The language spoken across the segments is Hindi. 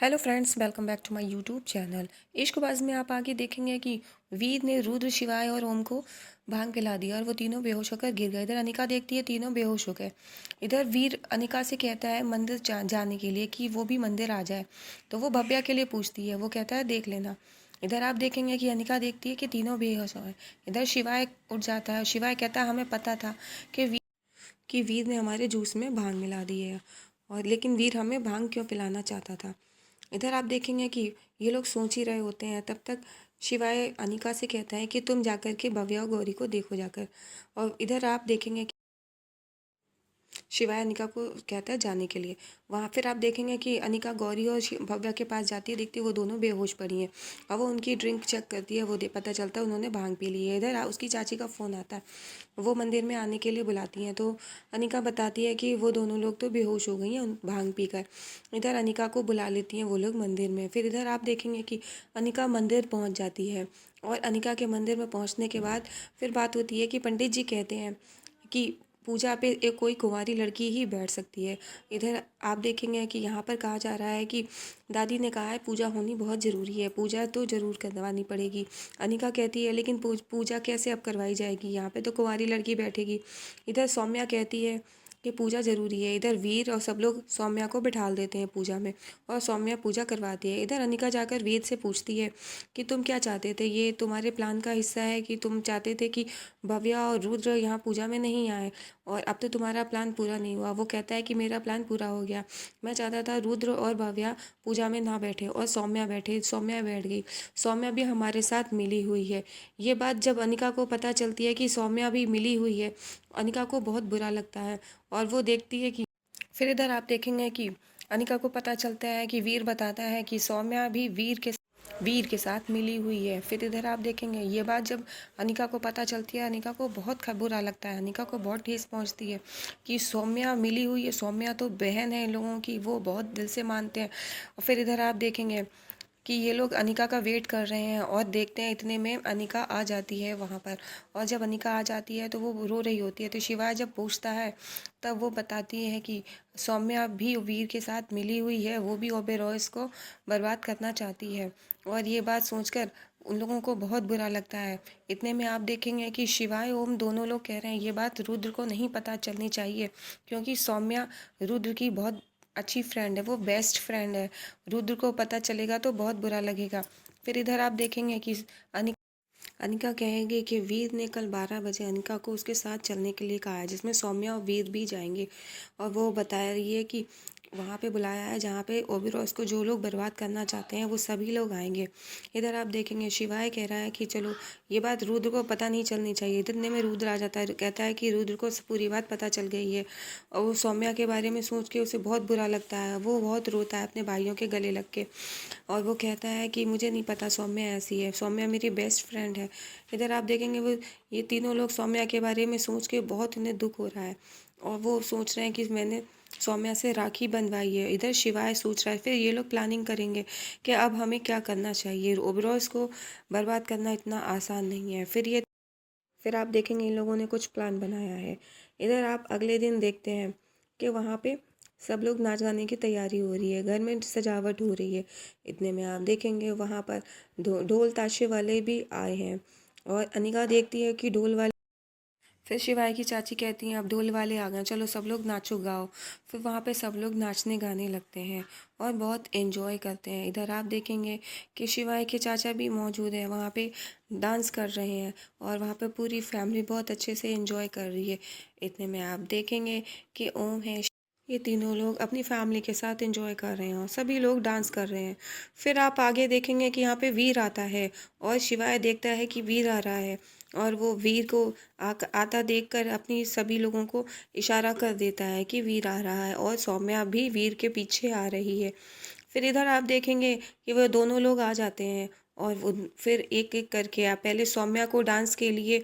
Hello friends, welcome back to my YouTube channel. Ishqbaaz में आप आगे देखेंगे कि वीर ने रुद्र, शिवाय और ओम को भांग पिला दिया और वो तीनों बेहोश होकर गिर गए। इधर अनिका देखती है तीनों बेहोश हो गए। इधर वीर अनिका से कहता है मंदिर जाने के लिए कि वो भी मंदिर आ जाए। तो वो भव्या के लिए पूछती है, वो कहता है देख लेना। इधर आप देखेंगे कि अनिका देखती है कि तीनों बेहोश हो गए। इधर शिवाय उठ जाता है। शिवाय कहता है हमें पता था कि वीर ने हमारे जूस में भांग मिला दी है, और लेकिन वीर हमें भांग क्यों पिलाना चाहता था। इधर आप देखेंगे कि ये लोग सोच ही रहे होते हैं, तब तक शिवाय अनिका से कहता है कि तुम जाकर के भव्या और गौरी को देखो जाकर। और इधर आप देखेंगे कि शिवाय अनिका को कहता है जाने के लिए। वहाँ फिर आप देखेंगे कि अनिका गौरी और भव्या के पास जाती है, देखती है वो दोनों बेहोश पड़ी हैं। और वो उनकी ड्रिंक चेक करती है, वो पता चलता है उन्होंने भांग पी ली है। इधर उसकी चाची का फ़ोन आता है, वो मंदिर में आने के लिए बुलाती हैं। तो अनिका बताती है कि वो दोनों लोग तो बेहोश हो गई हैं भांग पीकर। इधर अनिका को बुला लेती हैं वो लोग मंदिर में। फिर इधर आप देखेंगे कि अनिका मंदिर पहुंच जाती है, और अनिका के मंदिर में पहुंचने के बाद फिर बात होती है कि पंडित जी कहते हैं कि पूजा पे एक कोई कुंवारी लड़की ही बैठ सकती है। इधर आप देखेंगे कि यहाँ पर कहा जा रहा है कि दादी ने कहा है पूजा होनी बहुत ज़रूरी है, पूजा तो ज़रूर करवानी पड़ेगी। अनिका कहती है लेकिन पूजा कैसे अब करवाई जाएगी, यहाँ पे तो कुंवारी लड़की बैठेगी। इधर सौम्या कहती है कि पूजा ज़रूरी है। इधर वीर और सब लोग सौम्या को बिठाल देते हैं पूजा में, और सौम्या पूजा करवाती है। इधर अनिका जाकर वेद से पूछती है कि तुम क्या चाहते थे, ये तुम्हारे प्लान का हिस्सा है कि तुम चाहते थे कि भव्या और रुद्र यहाँ पूजा में नहीं आए, और अब तो तुम्हारा प्लान पूरा नहीं हुआ। वो कहता है कि मेरा प्लान पूरा हो गया, मैं चाहता था रुद्र और भव्या पूजा में ना बैठे और सौम्या बैठे। सौम्या बैठ गई, सौम्या भी हमारे साथ मिली हुई है। ये बात जब अनिका को पता चलती है कि सौम्या भी मिली हुई है, अनिका को बहुत बुरा लगता है, और वो देखती है कि फिर इधर आप देखेंगे कि अनिका को पता चलता है कि वीर बताता है कि सौम्या भी वीर के साथ मिली हुई है। फिर इधर आप देखेंगे ये बात जब अनिका को पता चलती है, अनिका को बहुत बुरा लगता है। अनिका को बहुत ठेस पहुंचती है कि सौम्या मिली हुई है, सौम्या तो बहन है इन लोगों की, वो बहुत दिल से मानते हैं। और फिर इधर आप देखेंगे कि ये लोग अनिका का वेट कर रहे हैं, और देखते हैं इतने में अनिका आ जाती है वहाँ पर। और जब अनिका आ जाती है तो वो रो रही होती है। तो शिवाय जब पूछता है तब वो बताती है कि सौम्या भी वीर के साथ मिली हुई है, वो भी ओबेरॉयस को बर्बाद करना चाहती है। और ये बात सोचकर उन लोगों को बहुत बुरा लगता है। इतने में आप देखेंगे कि शिवाय ओम दोनों लोग कह रहे हैं ये बात रुद्र को नहीं पता चलनी चाहिए, क्योंकि सौम्या रुद्र की बहुत अच्छी फ्रेंड है, वो बेस्ट फ्रेंड है। रुद्र को पता चलेगा तो बहुत बुरा लगेगा। फिर इधर आप देखेंगे कि अनिका अनिका कहेगी कि वीर ने कल 12 बजे अनिका को उसके साथ चलने के लिए कहा है, जिसमें सौम्या और वीर भी जाएंगे। और वो बता रही है कि वहाँ पे बुलाया है जहाँ पे ओबेरॉयस को जो लोग बर्बाद करना चाहते हैं वो सभी लोग आएंगे। इधर आप देखेंगे शिवाय कह रहा है कि चलो ये बात रुद्र को पता नहीं चलनी चाहिए। इतने में रुद्र आ जाता है, कहता है कि रुद्र को पूरी बात पता चल गई है। और वो सौम्या के बारे में सोच के उसे बहुत बुरा लगता है, वो बहुत रोता है अपने भाइयों के गले लग के। और वो कहता है कि मुझे नहीं पता सौम्या ऐसी है, सौम्या मेरी बेस्ट फ्रेंड है। इधर आप देखेंगे वो ये तीनों लोग सौम्या के बारे में सोच के बहुत उन्हें दुख हो रहा है, और वो सोच रहे हैं कि मैंने सौम्या से राखी बंधवाई है। इधर शिवाय सोच रहा है, फिर ये लोग प्लानिंग करेंगे कि अब हमें क्या करना चाहिए। ओबेरॉयस को बर्बाद करना इतना आसान नहीं है। फिर आप देखेंगे इन लोगों ने कुछ प्लान बनाया है। इधर आप अगले दिन देखते हैं कि वहाँ पे सब लोग नाच गाने की तैयारी हो रही है, घर में सजावट हो रही है। इतने में आप देखेंगे वहाँ पर ढोल ताशे वाले भी आए हैं, और अनिका देखती है कि ढोल वाले फिर शिवाय की चाची कहती हैं अब ढोल वाले आ गए, चलो सब लोग नाचो गाओ। फिर वहाँ पे सब लोग नाचने गाने लगते हैं और बहुत एंजॉय करते हैं। इधर आप देखेंगे कि शिवाय के चाचा भी मौजूद हैं, वहाँ पे डांस कर रहे हैं, और वहाँ पे पूरी फैमिली बहुत अच्छे से एंजॉय कर रही है। इतने में आप देखेंगे कि ओम है, ये तीनों लोग अपनी फैमिली के साथ एंजॉय कर रहे हैं और सभी लोग डांस कर रहे हैं। फिर आप आगे देखेंगे कि यहाँ पे वीर आता है, और शिवाय देखता है कि वीर आ रहा है, और वो वीर को आता देखकर अपनी सभी लोगों को इशारा कर देता है कि वीर आ रहा है, और सौम्या भी वीर के पीछे आ रही है। फिर इधर आप देखेंगे कि वह दोनों लोग आ जाते हैं, और वो फिर एक एक करके आप पहले सौम्या को डांस के लिए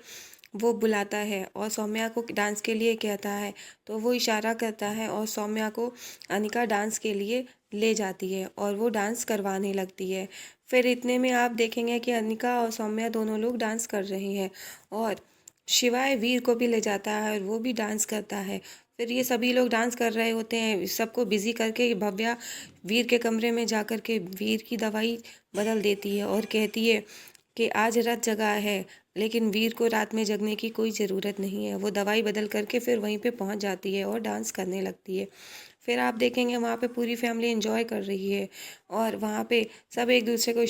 वो बुलाता है और सौम्या को डांस के लिए कहता है, तो वो इशारा करता है और सौम्या को अनिका डांस के लिए ले जाती है और वो डांस करवाने लगती है। फिर इतने में आप देखेंगे कि अनिका और सौम्या दोनों लोग डांस कर रहे हैं, और शिवाय वीर को भी ले जाता है और वो भी डांस करता है। फिर ये सभी लोग डांस कर रहे होते हैं, सबको बिजी करके भव्या वीर के कमरे में जा कर के वीर की दवाई बदल देती है और कहती है कि आज रात जगा है, लेकिन वीर को रात में जगने की कोई ज़रूरत नहीं है। वो दवाई बदल करके फिर वहीं पे पहुंच जाती है और डांस करने लगती है। फिर आप देखेंगे वहाँ पे पूरी फैमिली एंजॉय कर रही है और वहाँ पे सब एक दूसरे को